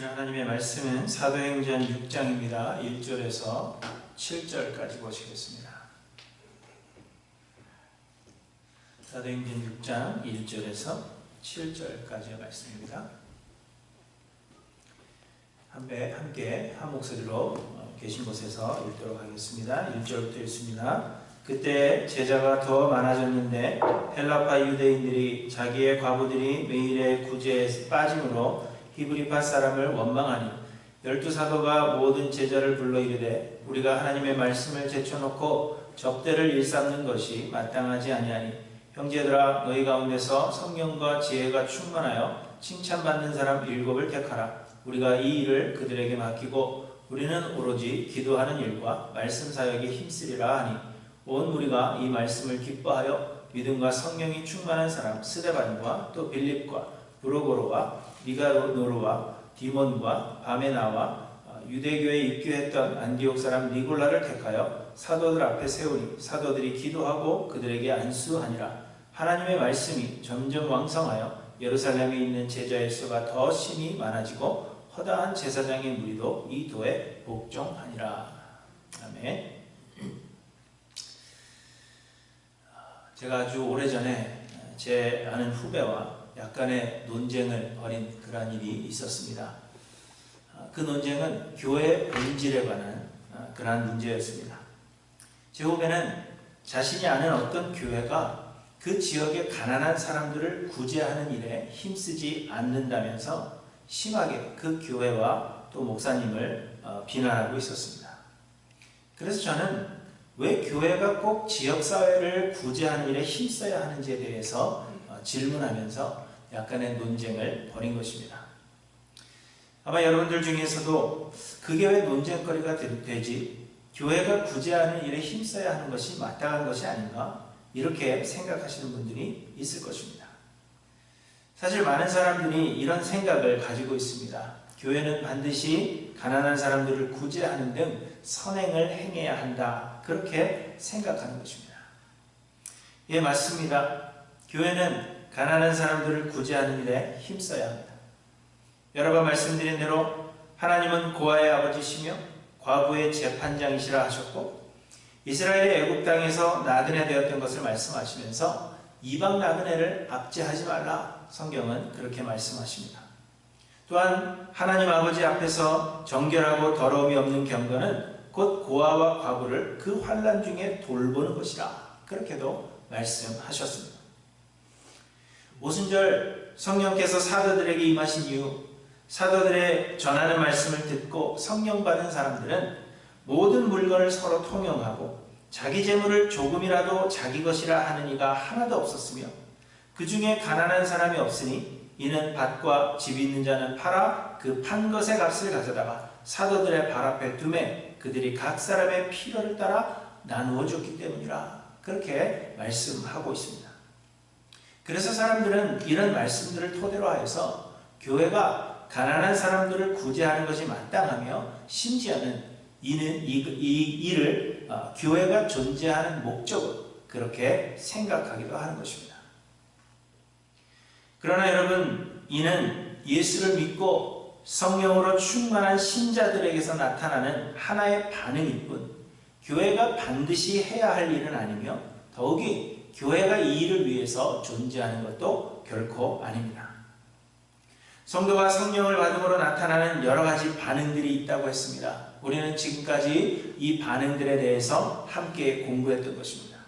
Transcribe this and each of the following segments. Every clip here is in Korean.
주신 하나님의 말씀은 사도행전 6장입니다. 1절에서 7절까지 보시겠습니다. 사도행전 6장 1절에서 7절까지의 말씀입니다. 함께 한 목소리로 계신 곳에서 읽도록 하겠습니다. 1절부터 읽습니다. 그때 제자가 더 많아졌는데 헬라파 유대인들이 자기의 과부들이 매일의 구제에 빠짐으로 히브리파 사람을 원망하니 12사도가 모든 제자를 불러 이르되 우리가 하나님의 말씀을 제쳐놓고 접대를 일삼는 것이 마땅하지 아니하니 형제들아 너희 가운데서 성령과 지혜가 충만하여 칭찬받는 사람 7을 택하라. 우리가 이 일을 그들에게 맡기고 우리는 오로지 기도하는 일과 말씀 사역에 힘쓰리라 하니 온 무리가 이 말씀을 기뻐하여 믿음과 성령이 충만한 사람 스데반과 또 빌립과 브로고로와 니가노르와 디몬과 바메나와 유대교에 입교했던 안디옥 사람 니골라를 택하여 사도들 앞에 세우니 사도들이 기도하고 그들에게 안수하니라. 하나님의 말씀이 점점 왕성하여 예루살렘에 있는 제자의 수가 더 심히 많아지고 허다한 제사장의 무리도 이 도에 복종하니라. 아멘. 제가 아주 오래전에 제 아는 후배와 약간의 논쟁을 벌인 그러한 일이 있었습니다. 그 논쟁은 교회 본질에 관한 그러한 문제였습니다. 제 후배는 자신이 아는 어떤 교회가 그 지역의 가난한 사람들을 구제하는 일에 힘쓰지 않는다면서 심하게 그 교회와 또 목사님을 비난하고 있었습니다. 그래서 저는 왜 교회가 꼭 지역사회를 구제하는 일에 힘써야 하는지에 대해서 질문하면서 약간의 논쟁을 벌인 것입니다. 아마 여러분들 중에서도 그게 왜 논쟁거리가 되지? 교회가 구제하는 일에 힘써야 하는 것이 마땅한 것이 아닌가? 이렇게 생각하시는 분들이 있을 것입니다. 사실 많은 사람들이 이런 생각을 가지고 있습니다. 교회는 반드시 가난한 사람들을 구제하는 등 선행을 행해야 한다. 그렇게 생각하는 것입니다. 예, 맞습니다. 교회는 가난한 사람들을 구제하는 일에 힘써야 합니다. 여러 번 말씀드린 대로 하나님은 고아의 아버지시며 과부의 재판장이시라 하셨고 이스라엘의 애굽 땅에서 나그네 되었던 것을 말씀하시면서 이방 나그네를 압제하지 말라. 성경은 그렇게 말씀하십니다. 또한 하나님 아버지 앞에서 정결하고 더러움이 없는 경건은 곧 고아와 과부를 그 환난 중에 돌보는 것이라. 그렇게도 말씀하셨습니다. 오순절 성령께서 사도들에게 임하신 이후 사도들의 전하는 말씀을 듣고 성령 받은 사람들은 모든 물건을 서로 통용하고 자기 재물을 조금이라도 자기 것이라 하는 이가 하나도 없었으며 그 중에 가난한 사람이 없으니 이는 밭과 집이 있는 자는 팔아 그 판 것의 값을 가져다가 사도들의 발 앞에 두매 그들이 각 사람의 필요를 따라 나누어 줬기 때문이라. 그렇게 말씀하고 있습니다. 그래서 사람들은 이런 말씀들을 토대로 하여서 교회가 가난한 사람들을 구제하는 것이 마땅하며 심지어는 이 일을 교회가 존재하는 목적으로 그렇게 생각하기도 하는 것입니다. 그러나 여러분, 이는 예수를 믿고 성령으로 충만한 신자들에게서 나타나는 하나의 반응일 뿐 교회가 반드시 해야 할 일은 아니며 더욱이 교회가 이 일을 위해서 존재하는 것도 결코 아닙니다. 성도가 성령을 받음으로 나타나는 여러 가지 반응들이 있다고 했습니다. 우리는 지금까지 이 반응들에 대해서 함께 공부했던 것입니다.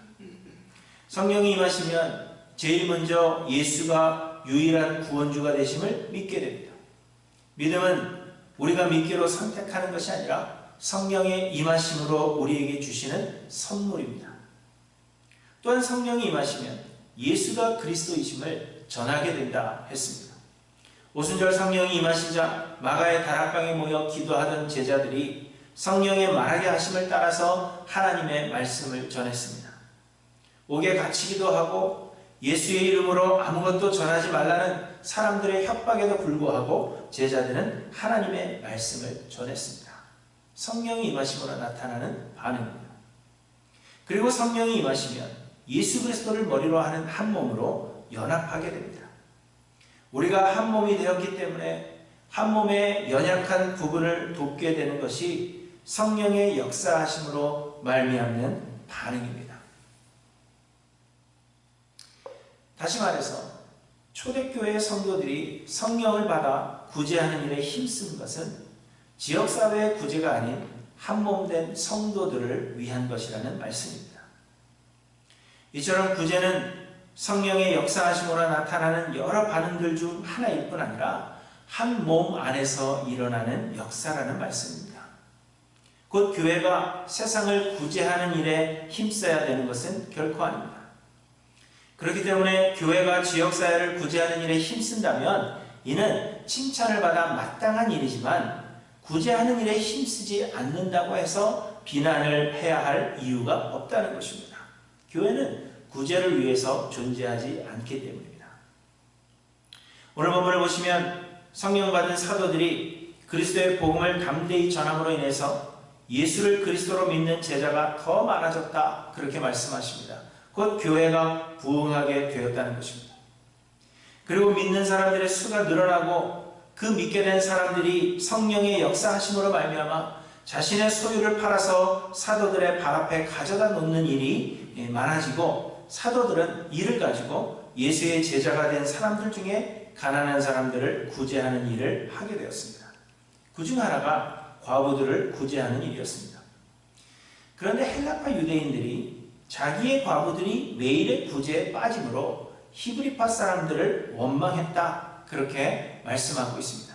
성령이 임하시면 제일 먼저 예수가 유일한 구원주가 되심을 믿게 됩니다. 믿음은 우리가 믿기로 선택하는 것이 아니라 성령의 임하심으로 우리에게 주시는 선물입니다. 또한 성령이 임하시면 예수가 그리스도이심을 전하게 된다 했습니다. 오순절 성령이 임하시자 마가의 다락방에 모여 기도하던 제자들이 성령의 말하게 하심을 따라서 하나님의 말씀을 전했습니다. 옥에 갇히기도 하고 예수의 이름으로 아무것도 전하지 말라는 사람들의 협박에도 불구하고 제자들은 하나님의 말씀을 전했습니다. 성령이 임하심으로 나타나는 반응입니다. 그리고 성령이 임하시면 예수 그리스도를 머리로 하는 한 몸으로 연합하게 됩니다. 우리가 한 몸이 되었기 때문에 한 몸의 연약한 부분을 돕게 되는 것이 성령의 역사하심으로 말미암는 반응입니다. 다시 말해서 초대교회 성도들이 성령을 받아 구제하는 일에 힘쓴 것은 지역사회의 구제가 아닌 한몸된 성도들을 위한 것이라는 말씀입니다. 이처럼 구제는 성령의 역사하심으로 나타나는 여러 반응들 중 하나일 뿐 아니라 한 몸 안에서 일어나는 역사라는 말씀입니다. 곧 교회가 세상을 구제하는 일에 힘써야 되는 것은 결코 아닙니다. 그렇기 때문에 교회가 지역사회를 구제하는 일에 힘쓴다면 이는 칭찬을 받아 마땅한 일이지만 구제하는 일에 힘쓰지 않는다고 해서 비난을 해야 할 이유가 없다는 것입니다. 교회는 구제를 위해서 존재하지 않기 때문입니다. 오늘 본문을 보시면 성령 받은 사도들이 그리스도의 복음을 담대히 전함으로 인해서 예수를 그리스도로 믿는 제자가 더 많아졌다, 그렇게 말씀하십니다. 곧 교회가 부흥하게 되었다는 것입니다. 그리고 믿는 사람들의 수가 늘어나고 그 믿게 된 사람들이 성령의 역사하심으로 말미암아 자신의 소유를 팔아서 사도들의 발 앞에 가져다 놓는 일이 많아지고 사도들은 이를 가지고 예수의 제자가 된 사람들 중에 가난한 사람들을 구제하는 일을 하게 되었습니다. 그중 하나가 과부들을 구제하는 일이었습니다. 그런데 헬라파 유대인들이 자기의 과부들이 매일의 구제에 빠짐으로 히브리파 사람들을 원망했다, 그렇게 말씀하고 있습니다.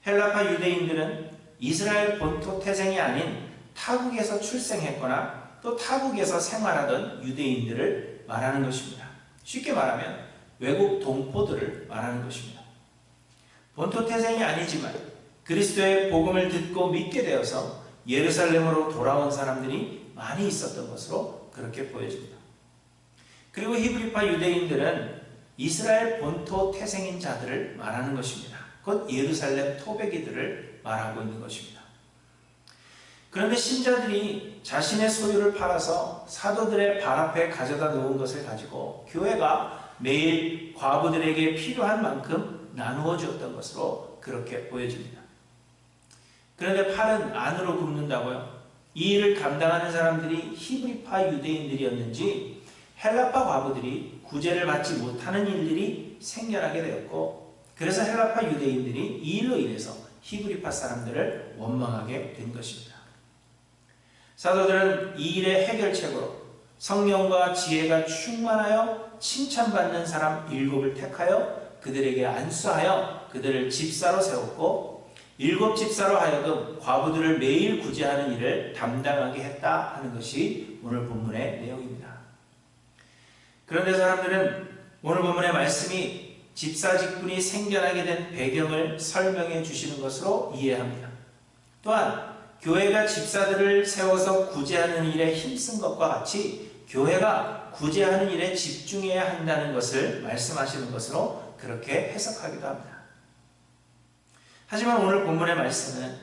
헬라파 유대인들은 이스라엘 본토 태생이 아닌 타국에서 출생했거나 또 타국에서 생활하던 유대인들을 말하는 것입니다. 쉽게 말하면 외국 동포들을 말하는 것입니다. 본토 태생이 아니지만 그리스도의 복음을 듣고 믿게 되어서 예루살렘으로 돌아온 사람들이 많이 있었던 것으로 그렇게 보여집니다. 그리고 히브리파 유대인들은 이스라엘 본토 태생인 자들을 말하는 것입니다. 곧 예루살렘 토백이들을 말하고 있는 것입니다. 그런데 신자들이 자신의 소유를 팔아서 사도들의 발 앞에 가져다 놓은 것을 가지고 교회가 매일 과부들에게 필요한 만큼 나누어 주었던 것으로 그렇게 보여집니다. 그런데 팔은 안으로 굽는다고요? 이 일을 감당하는 사람들이 히브리파 유대인들이었는지 헬라파 과부들이 구제를 받지 못하는 일들이 생겨나게 되었고, 그래서 헬라파 유대인들이 이 일로 인해서 히브리파 사람들을 원망하게 된 것입니다. 사도들은 이 일의 해결책으로 성령과 지혜가 충만하여 칭찬받는 사람 7을 택하여 그들에게 안수하여 그들을 집사로 세웠고, 7 집사로 하여금 과부들을 매일 구제하는 일을 담당하게 했다 하는 것이 오늘 본문의 내용입니다. 그런데 사람들은 오늘 본문의 말씀이 집사 직분이 생겨나게 된 배경을 설명해 주시는 것으로 이해합니다. 또한 교회가 집사들을 세워서 구제하는 일에 힘쓴 것과 같이 교회가 구제하는 일에 집중해야 한다는 것을 말씀하시는 것으로 그렇게 해석하기도 합니다. 하지만 오늘 본문의 말씀은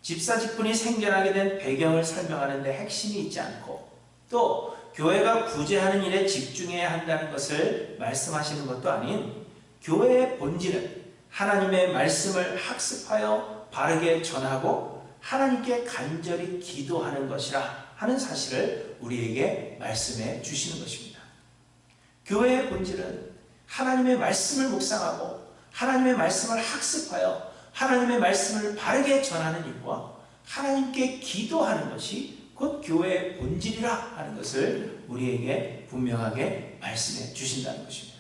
집사 직분이 생겨나게 된 배경을 설명하는 데 핵심이 있지 않고, 또 교회가 구제하는 일에 집중해야 한다는 것을 말씀하시는 것도 아닌 교회의 본질은 하나님의 말씀을 학습하여 바르게 전하고 하나님께 간절히 기도하는 것이라 하는 사실을 우리에게 말씀해 주시는 것입니다. 교회의 본질은 하나님의 말씀을 묵상하고 하나님의 말씀을 학습하여 하나님의 말씀을 바르게 전하는 일과 하나님께 기도하는 것이 곧 교회의 본질이라 하는 것을 우리에게 분명하게 말씀해 주신다는 것입니다.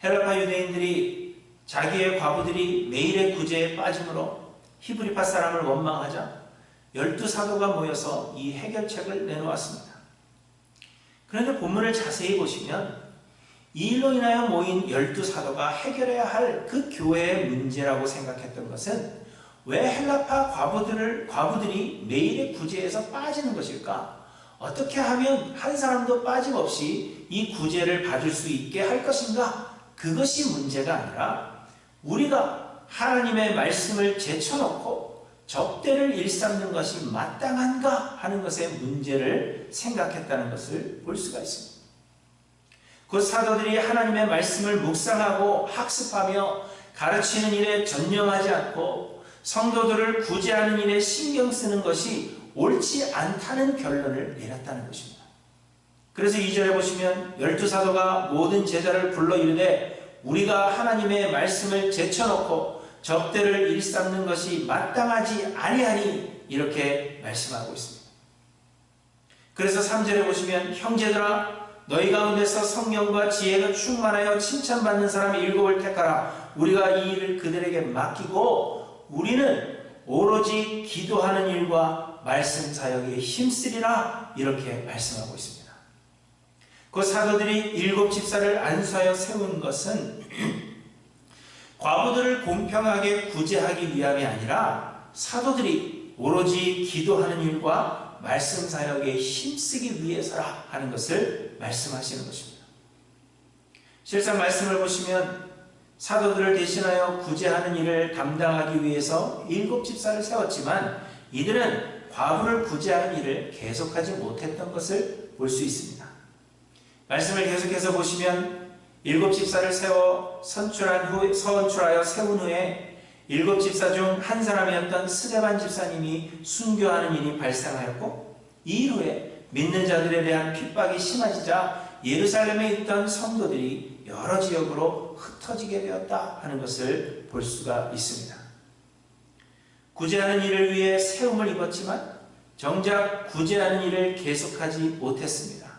헬라파 유대인들이 자기의 과부들이 매일의 구제에 빠짐으로 히브리파 사람을 원망하자 12사도가 모여서 이 해결책을 내놓았습니다. 그런데 본문을 자세히 보시면 이 일로 인하여 모인 12사도가 해결해야 할 그 교회의 문제라고 생각했던 것은 왜 헬라파 과부들이 매일의 구제에서 빠지는 것일까? 어떻게 하면 한 사람도 빠짐없이 이 구제를 받을 수 있게 할 것인가? 그것이 문제가 아니라 우리가 하나님의 말씀을 제쳐놓고 접대를 일삼는 것이 마땅한가 하는 것의 문제를 생각했다는 것을 볼 수가 있습니다. 그 사도들이 하나님의 말씀을 묵상하고 학습하며 가르치는 일에 전념하지 않고 성도들을 구제하는 일에 신경 쓰는 것이 옳지 않다는 결론을 내렸다는 것입니다. 그래서 2절에 보시면 12사도가 모든 제자를 불러 이르되 우리가 하나님의 말씀을 제쳐놓고 접대를 일삼는 것이 마땅하지 아니하니 이렇게 말씀하고 있습니다. 그래서 3절에 보시면 형제들아 너희 가운데서 성령과 지혜가 충만하여 칭찬받는 사람 7을 택하라. 우리가 이 일을 그들에게 맡기고 우리는 오로지 기도하는 일과 말씀 사역에 힘쓰리라 이렇게 말씀하고 있습니다. 그 사도들이 7 집사를 안수하여 세운 것은 과부들을 공평하게 구제하기 위함이 아니라 사도들이 오로지 기도하는 일과 말씀 사역에 힘쓰기 위해서라 하는 것을 말씀하시는 것입니다. 실상 말씀을 보시면 사도들을 대신하여 구제하는 일을 담당하기 위해서 7 집사를 세웠지만 이들은 과부를 구제하는 일을 계속하지 못했던 것을 볼 수 있습니다. 말씀을 계속해서 보시면 7 집사를 세워 서원출하여 세운 후에 7 집사 중 한 사람이었던 스데반 집사님이 순교하는 일이 발생하였고 이 이후에 믿는 자들에 대한 핍박이 심해지자 예루살렘에 있던 성도들이 여러 지역으로 흩어지게 되었다 하는 것을 볼 수가 있습니다. 구제하는 일을 위해 세움을 입었지만 정작 구제하는 일을 계속하지 못했습니다.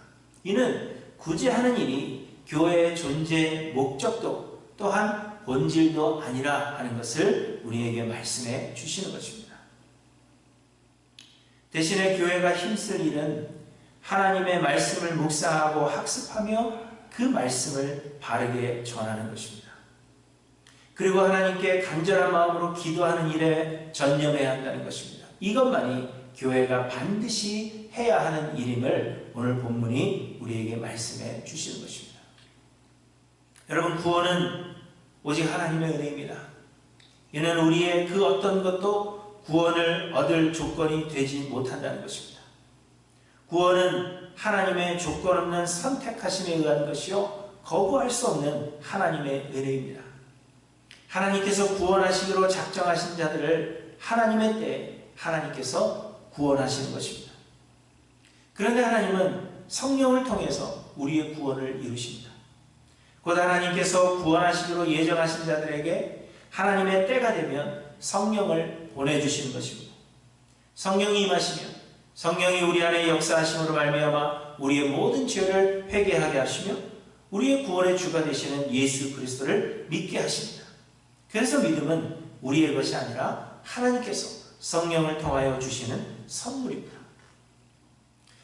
이는 구제하는 일이 교회의 존재 목적도 또한 본질도 아니라 하는 것을 우리에게 말씀해 주시는 것입니다. 대신에 교회가 힘쓸 일은 하나님의 말씀을 묵상하고 학습하며 그 말씀을 바르게 전하는 것입니다. 그리고 하나님께 간절한 마음으로 기도하는 일에 전념해야 한다는 것입니다. 이것만이 교회가 반드시 해야 하는 일임을 오늘 본문이 우리에게 말씀해 주시는 것입니다. 여러분, 구원은 오직 하나님의 은혜입니다. 이는 우리의 그 어떤 것도 구원을 얻을 조건이 되지 못한다는 것입니다. 구원은 하나님의 조건 없는 선택하심에 의한 것이요 거부할 수 없는 하나님의 은혜입니다. 하나님께서 구원하시기로 작정하신 자들을 하나님의 때에 하나님께서 구원하시는 것입니다. 그런데 하나님은 성령을 통해서 우리의 구원을 이루십니다. 곧 하나님께서 구원하시기로 예정하신 자들에게 하나님의 때가 되면 성령을 보내주시는 것입니다. 성령이 임하시면 성령이 우리 안에 역사하심으로 말미암아 우리의 모든 죄를 회개하게 하시며 우리의 구원의 주가 되시는 예수 그리스도를 믿게 하십니다. 그래서 믿음은 우리의 것이 아니라 하나님께서 성령을 통하여 주시는 선물입니다.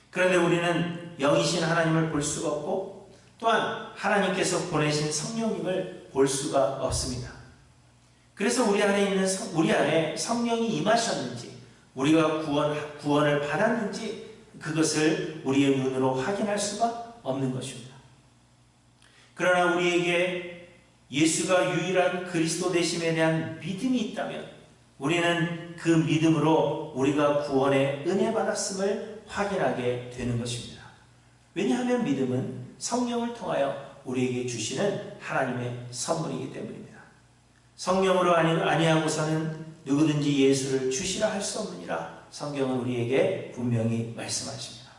그런데 우리는 영이신 하나님을 볼 수가 없고 또한 하나님께서 보내신 성령님을 볼 수가 없습니다. 그래서 우리 안에 성령이 임하셨는지 우리가 구원을 받았는지 그것을 우리의 눈으로 확인할 수가 없는 것입니다. 그러나 우리에게 예수가 유일한 그리스도 되심에 대한 믿음이 있다면 우리는 그 믿음으로 우리가 구원의 은혜 받았음을 확인하게 되는 것입니다. 왜냐하면 믿음은 성령을 통하여 우리에게 주시는 하나님의 선물이기 때문입니다. 성령으로 아니하고서는 누구든지 예수를 주시라 할 수 없느니라 성경은 우리에게 분명히 말씀하십니다.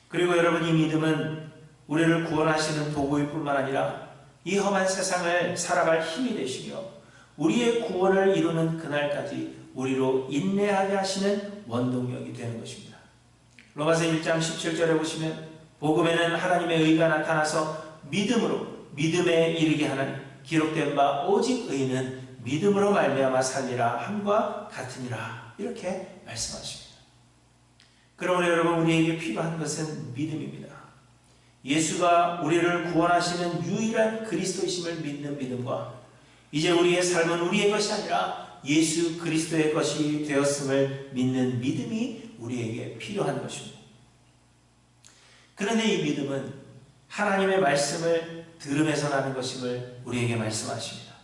그리고 여러분, 이 믿음은 우리를 구원하시는 도구일 뿐만 아니라 이 험한 세상을 살아갈 힘이 되시며 우리의 구원을 이루는 그날까지 우리로 인내하게 하시는 원동력이 되는 것입니다. 로마서 1장 17절에 보시면 복음에는 하나님의 의가 나타나서 믿음으로 믿음에 이르게 하나니 기록된 바 오직 의는 믿음으로 말미암아 살리라 함과 같으니라 이렇게 말씀하십니다. 그러므로 여러분, 우리에게 필요한 것은 믿음입니다. 예수가 우리를 구원하시는 유일한 그리스도이심을 믿는 믿음과 이제 우리의 삶은 우리의 것이 아니라 예수 그리스도의 것이 되었음을 믿는 믿음이 우리에게 필요한 것입니다. 그런데 이 믿음은 하나님의 말씀을 들음에서 나는 것임을 우리에게 말씀하십니다.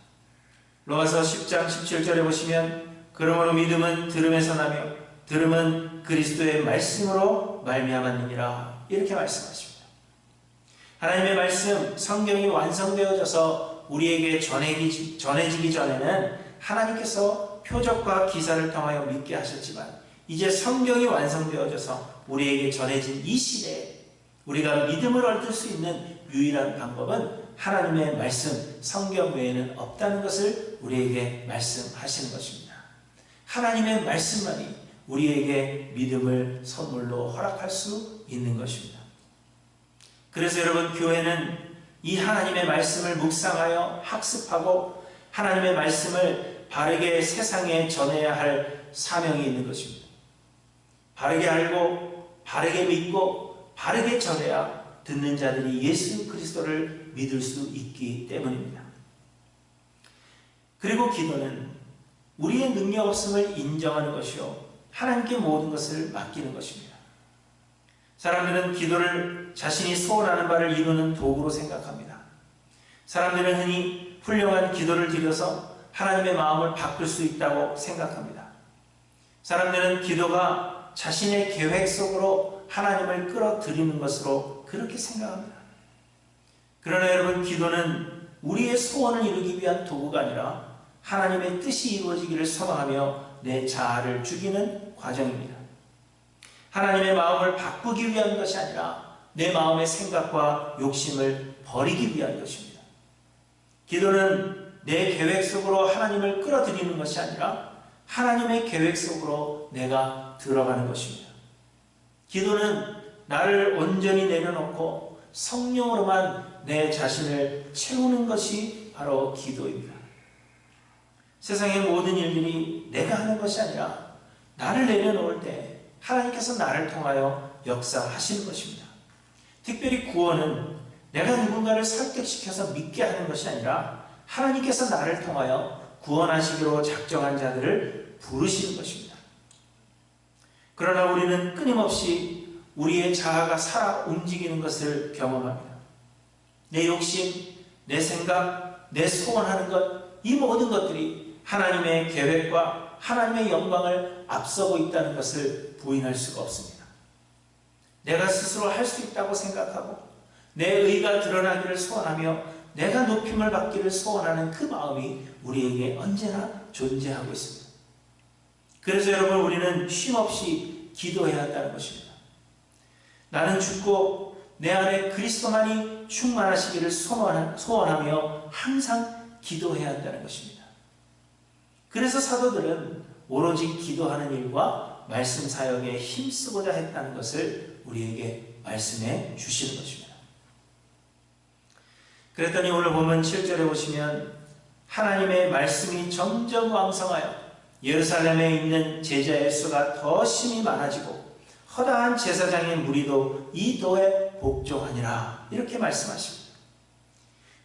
로마서 10장 17절에 보시면 그러므로 믿음은 들음에서 나며 들음은 그리스도의 말씀으로 말미암았느니라 이렇게 말씀하십니다. 하나님의 말씀, 성경이 완성되어져서 우리에게 전해지기 전에는 하나님께서 표적과 기사를 통하여 믿게 하셨지만 이제 성경이 완성되어져서 우리에게 전해진 이 시대에 우리가 믿음을 얻을 수 있는 유일한 방법은 하나님의 말씀, 성경 외에는 없다는 것을 우리에게 말씀하시는 것입니다. 하나님의 말씀만이 우리에게 믿음을 선물로 허락할 수 있는 것입니다. 그래서 여러분, 교회는 이 하나님의 말씀을 묵상하여 학습하고 하나님의 말씀을 바르게 세상에 전해야 할 사명이 있는 것입니다. 바르게 알고 바르게 믿고 바르게 전해야 듣는 자들이 예수 그리스도를 믿을 수 있기 때문입니다. 그리고 기도는 우리의 능력 없음을 인정하는 것이요 하나님께 모든 것을 맡기는 것입니다. 사람들은 기도를 자신이 소원하는 바를 이루는 도구로 생각합니다. 사람들은 흔히 훌륭한 기도를 드려서 하나님의 마음을 바꿀 수 있다고 생각합니다. 사람들은 기도가 자신의 계획 속으로 하나님을 끌어들이는 것으로 그렇게 생각합니다. 그러나 여러분, 기도는 우리의 소원을 이루기 위한 도구가 아니라 하나님의 뜻이 이루어지기를 소망하며 내 자아를 죽이는 과정입니다. 하나님의 마음을 바꾸기 위한 것이 아니라 내 마음의 생각과 욕심을 버리기 위한 것입니다. 기도는 내 계획 속으로 하나님을 끌어들이는 것이 아니라 하나님의 계획 속으로 내가 들어가는 것입니다. 기도는 나를 온전히 내려놓고 성령으로만 내 자신을 채우는 것이 바로 기도입니다. 세상의 모든 일들이 내가 하는 것이 아니라 나를 내려놓을 때 하나님께서 나를 통하여 역사하시는 것입니다. 특별히 구원은 내가 누군가를 설득시켜서 믿게 하는 것이 아니라 하나님께서 나를 통하여 구원하시기로 작정한 자들을 부르시는 것입니다. 그러나 우리는 끊임없이 우리의 자아가 살아 움직이는 것을 경험합니다. 내 욕심, 내 생각, 내 소원하는 것, 이 모든 것들이 하나님의 계획과 하나님의 영광을 앞서고 있다는 것을 부인할 수가 없습니다. 내가 스스로 할 수 있다고 생각하고 내 의가 드러나기를 소원하며 내가 높임을 받기를 소원하는 그 마음이 우리에게 언제나 존재하고 있습니다. 그래서 여러분, 우리는 쉼없이 기도해야 한다는 것입니다. 나는 죽고 내 안에 그리스도만이 충만하시기를 소원하며 항상 기도해야 한다는 것입니다. 그래서 사도들은 오로지 기도하는 일과 말씀 사역에 힘쓰고자 했다는 것을 우리에게 말씀해 주시는 것입니다. 그랬더니 오늘 보면 7절에 보시면 하나님의 말씀이 점점 왕성하여 예루살렘에 있는 제자의 수가 더 심히 많아지고 허다한 제사장의 무리도 이 도에 복종하니라, 이렇게 말씀하십니다.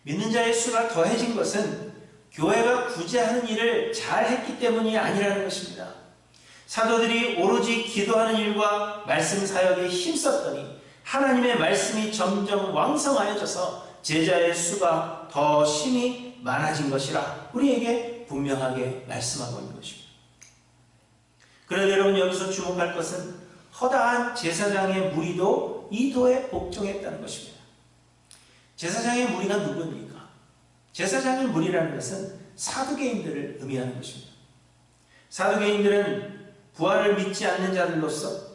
믿는 자의 수가 더해진 것은 교회가 구제하는 일을 잘했기 때문이 아니라는 것입니다. 사도들이 오로지 기도하는 일과 말씀 사역에 힘썼더니 하나님의 말씀이 점점 왕성하여져서 제자의 수가 더 심히 많아진 것이라 우리에게 분명하게 말씀하고 있는 것입니다. 그런데 여러분, 여기서 주목할 것은 허다한 제사장의 무리도 이 도에 복종했다는 것입니다. 제사장의 무리가 누구입니까? 제사장의 무리라는 것은 사두개인들을 의미하는 것입니다. 사두개인들은 부활을 믿지 않는 자들로서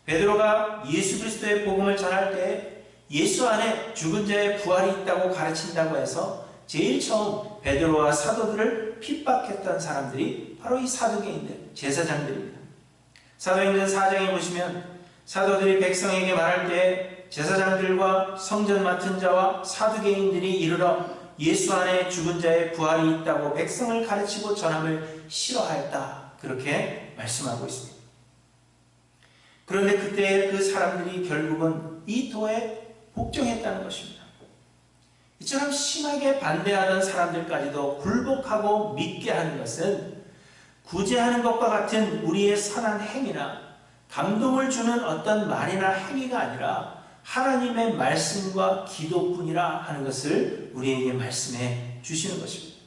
베드로가 예수 그리스도의 복음을 전할 때 예수 안에 죽은 자의 부활이 있다고 가르친다고 해서 제일 처음 베드로와 사도들을 핍박했던 사람들이 바로 이 사두개인들, 제사장들입니다. 사도행전 4장에 보시면 사도들이 백성에게 말할 때 제사장들과 성전 맡은 자와 사두개인들이 이르러 예수 안에 죽은 자의 부활이 있다고 백성을 가르치고 전함을 싫어하였다, 그렇게 말씀하고 있습니다. 그런데 그때 그 사람들이 결국은 이 도에 복종했다는 것입니다. 이처럼 심하게 반대하던 사람들까지도 굴복하고 믿게 하는 것은 구제하는 것과 같은 우리의 선한 행위나 감동을 주는 어떤 말이나 행위가 아니라 하나님의 말씀과 기도뿐이라 하는 것을 우리에게 말씀해 주시는 것입니다.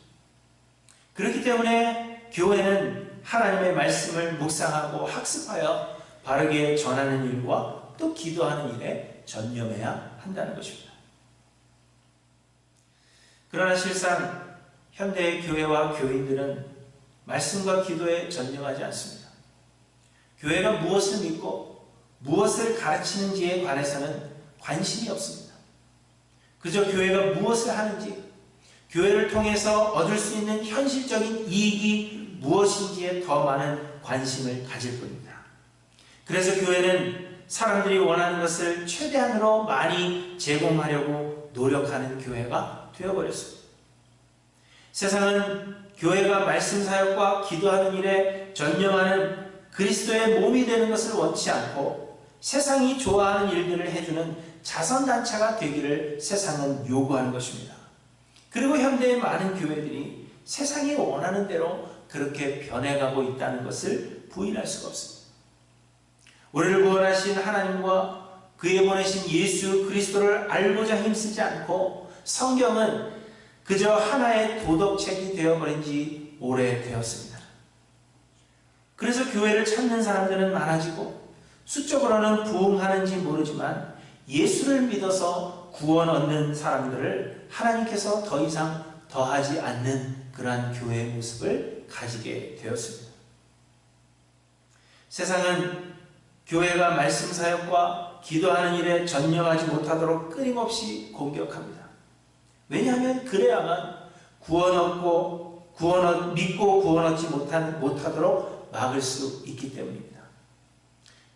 그렇기 때문에 교회는 하나님의 말씀을 묵상하고 학습하여 바르게 전하는 일과 또 기도하는 일에 전념해야 한다는 것입니다. 그러나 실상 현대의 교회와 교인들은 말씀과 기도에 전념하지 않습니다. 교회가 무엇을 믿고 무엇을 가르치는지에 관해서는 관심이 없습니다. 그저 교회가 무엇을 하는지, 교회를 통해서 얻을 수 있는 현실적인 이익이 무엇인지에 더 많은 관심을 가질 뿐입니다. 그래서 교회는 사람들이 원하는 것을 최대한으로 많이 제공하려고 노력하는 교회가 되어버렸습니다. 세상은 교회가 말씀 사역과 기도하는 일에 전념하는 그리스도의 몸이 되는 것을 원치 않고 세상이 좋아하는 일들을 해주는 자선단체가 되기를 세상은 요구하는 것입니다. 그리고 현대의 많은 교회들이 세상이 원하는 대로 그렇게 변해가고 있다는 것을 부인할 수가 없습니다. 우리를 구원하신 하나님과 그의 보내신 예수 그리스도를 알고자 힘쓰지 않고 성경은 그저 하나의 도덕책이 되어버린 지 오래되었습니다. 그래서 교회를 찾는 사람들은 많아지고 수적으로는 부흥하는지 모르지만 예수를 믿어서 구원 얻는 사람들을 하나님께서 더 이상 더하지 않는 그러한 교회의 모습을 가지게 되었습니다. 세상은 교회가 말씀 사역과 기도하는 일에 전념하지 못하도록 끊임없이 공격합니다. 왜냐하면 그래야만 믿고 구원 얻지 못하도록 막을 수 있기 때문입니다.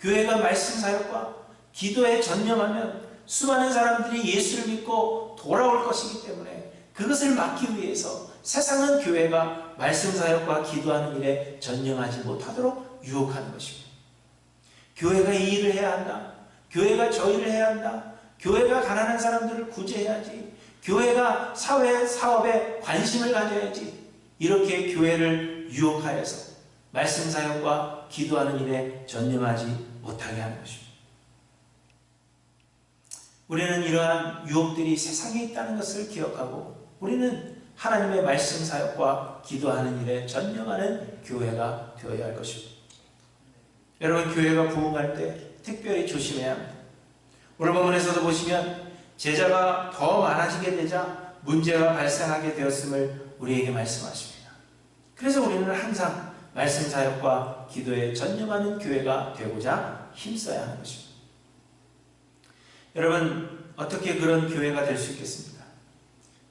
교회가 말씀 사역과 기도에 전념하면 수많은 사람들이 예수를 믿고 돌아올 것이기 때문에 그것을 막기 위해서 세상은 교회가 말씀 사역과 기도하는 일에 전념하지 못하도록 유혹하는 것입니다. 교회가 이 일을 해야 한다. 교회가 저 일을 해야 한다. 교회가 가난한 사람들을 구제해야지. 교회가 사업에 관심을 가져야지. 이렇게 교회를 유혹하여서 말씀 사역과 기도하는 일에 전념하지 못하게 하는 것입니다. 우리는 이러한 유혹들이 세상에 있다는 것을 기억하고 우리는 하나님의 말씀 사역과 기도하는 일에 전념하는 교회가 되어야 할 것입니다. 여러분, 교회가 부흥할 때 특별히 조심해야 합니다. 오늘 본문에서도 보시면 제자가 더 많아지게 되자 문제가 발생하게 되었음을 우리에게 말씀하십니다. 그래서 우리는 항상 말씀 사역과 기도에 전념하는 교회가 되고자 힘써야 하는 것입니다. 여러분, 어떻게 그런 교회가 될 수 있겠습니까?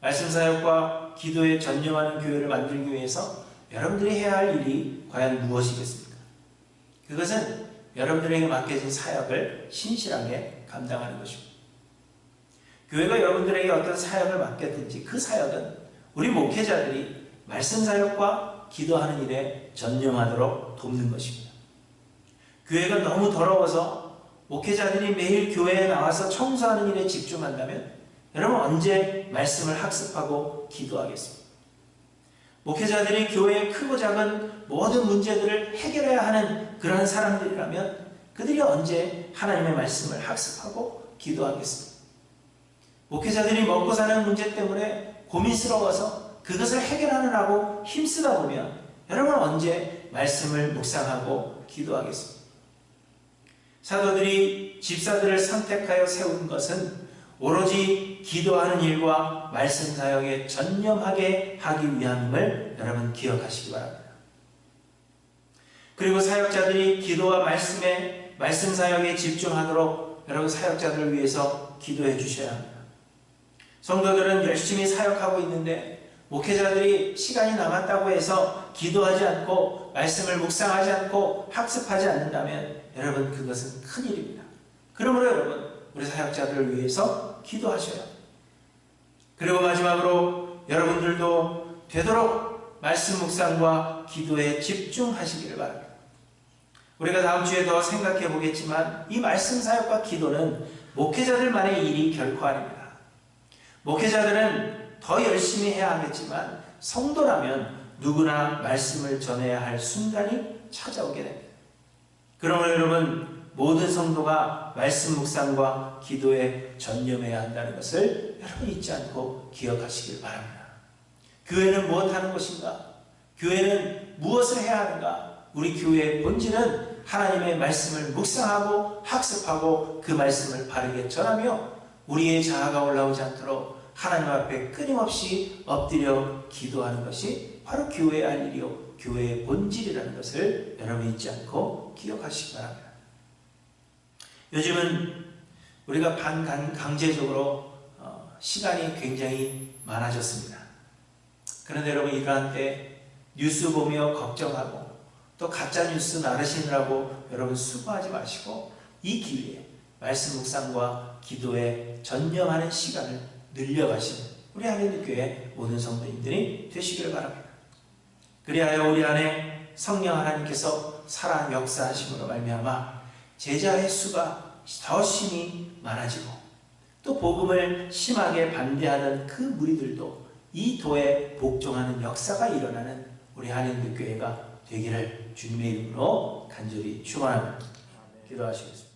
말씀 사역과 기도에 전념하는 교회를 만들기 위해서 여러분들이 해야 할 일이 과연 무엇이겠습니까? 그것은 여러분들에게 맡겨진 사역을 신실하게 감당하는 것입니다. 교회가 여러분들에게 어떤 사역을 맡겼든지 그 사역은 우리 목회자들이 말씀 사역과 기도하는 일에 전념하도록 돕는 것입니다. 교회가 너무 더러워서 목회자들이 매일 교회에 나와서 청소하는 일에 집중한다면 여러분 언제 말씀을 학습하고 기도하겠습니까? 목회자들이 교회의 크고 작은 모든 문제들을 해결해야 하는 그런 사람들이라면 그들이 언제 하나님의 말씀을 학습하고 기도하겠습니까? 목회자들이 먹고 사는 문제 때문에 고민스러워서 그것을 해결하느라고 힘쓰다 보면 여러분 언제 말씀을 묵상하고 기도하겠습니까? 사도들이 집사들을 선택하여 세운 것은 오로지 기도하는 일과 말씀 사역에 전념하게 하기 위함임을 여러분 기억하시기 바랍니다. 그리고 사역자들이 기도와 말씀 사역에 집중하도록 여러분 사역자들을 위해서 기도해 주셔야 합니다. 성도들은 열심히 사역하고 있는데 목회자들이 시간이 남았다고 해서 기도하지 않고 말씀을 묵상하지 않고 학습하지 않는다면 여러분 그것은 큰일입니다. 그러므로 여러분 우리 사역자들을 위해서 기도하셔야 합니다. 그리고 마지막으로 여러분들도 되도록 말씀 묵상과 기도에 집중하시기를 바랍니다. 우리가 다음 주에 더 생각해 보겠지만 이 말씀 사역과 기도는 목회자들만의 일이 결코 아닙니다. 목회자들은 더 열심히 해야 하겠지만 성도라면 누구나 말씀을 전해야 할 순간이 찾아오게 됩니다. 그러므로 여러분 모든 성도가 말씀 묵상과 기도에 전념해야 한다는 것을 여러분 잊지 않고 기억하시길 바랍니다. 교회는 무엇하는 것인가? 교회는 무엇을 해야 하는가? 우리 교회의 본질은 하나님의 말씀을 묵상하고 학습하고 그 말씀을 바르게 전하며 우리의 자아가 올라오지 않도록 하나님 앞에 끊임없이 엎드려 기도하는 것이 바로 교회의 할 일이요 교회의 본질이라는 것을 여러분 잊지 않고 기억하시기 바랍니다. 요즘은 우리가 반강제적으로 시간이 굉장히 많아졌습니다. 그런데 여러분 이러한 때 뉴스 보며 걱정하고 또 가짜뉴스 나르시느라고 여러분 수고하지 마시고 이 기회에 말씀 묵상과 기도에 전념하는 시간을 늘려가시는 우리 하나님교회 모든 성도님들이 되시기를 바랍니다. 그리하여 우리 안에 성령 하나님께서 살아 역사하심으로 말미암아 제자의 수가 더 심히 많아지고 또 복음을 심하게 반대하던 그 무리들도 이 도에 복종하는 역사가 일어나는 우리 하나님교회가 되기를 주님의 이름으로 간절히 축원합니다. 기도하시겠습니다.